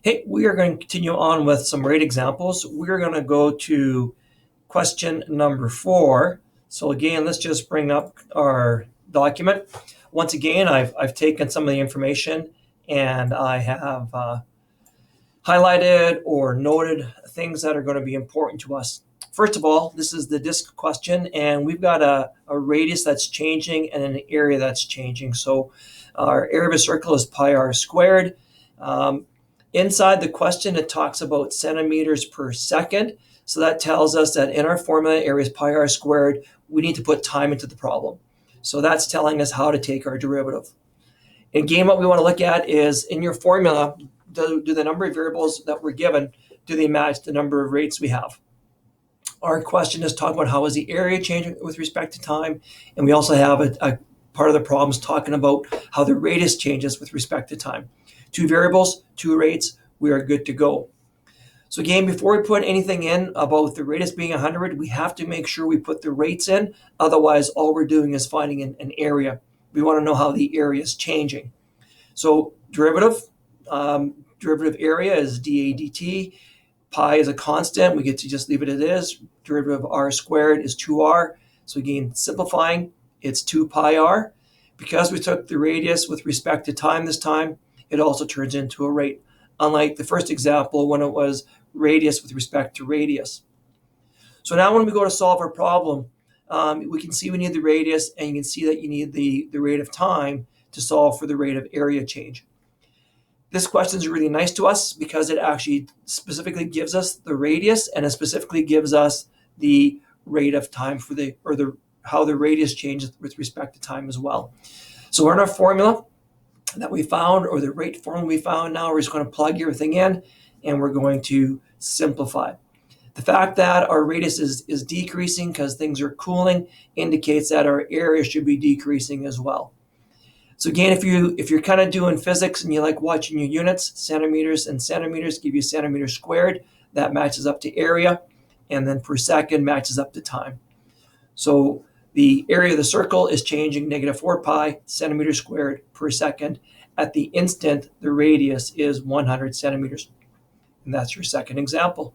Hey, we are going to continue on with some rate examples. We're going to go to question number 4. So again, let's just bring up our document. Once again, I've taken some of the information and I have highlighted or noted things that are going to be important to us. First of all, this is the disk question, and we've got a radius that's changing and an area that's changing. So our area of a circle is pi r squared. Inside the question, it talks about centimeters per second. So that tells us that in our formula, area is pi r squared, we need to put time into the problem. So that's telling us how to take our derivative. Again, what we want to look at is in your formula, do the number of variables that we're given, do they match the number of rates we have? Our question is talking about how is the area changing with respect to time, and we also have a part of the problem is talking about how the radius changes with respect to time. 2 variables, 2 rates, we are good to go. So again, before we put anything in about the radius being 100, we have to make sure we put the rates in. Otherwise, all we're doing is finding an area. We want to know how the area is changing. So derivative area is dA dt. Pi is a constant. We get to just leave it as it is. Derivative of r squared is 2r. So again, simplifying, it's 2 pi r. Because we took the radius with respect to time this time, it also turns into a rate. Unlike the first example when it was radius with respect to radius. So now when we go to solve our problem, we can see we need the radius, and you can see that you need the rate of time to solve for the rate of area change. This question is really nice to us because it actually specifically gives us the radius, and it specifically gives us the rate of time for how the radius changes with respect to time as well. So we're in our formula that we found, or the rate formula we found. Now we're just going to plug everything in, and we're going to simplify. The fact that our radius is decreasing because things are cooling indicates that our area should be decreasing as well. So again, if you're kind of doing physics and you like watching your units, centimeters and centimeters give you centimeters squared. That matches up to area, and then per second matches up to time. So the area of the circle is changing -4 pi centimeters squared per second. At the instant, the radius is 100 centimeters. And that's your second example.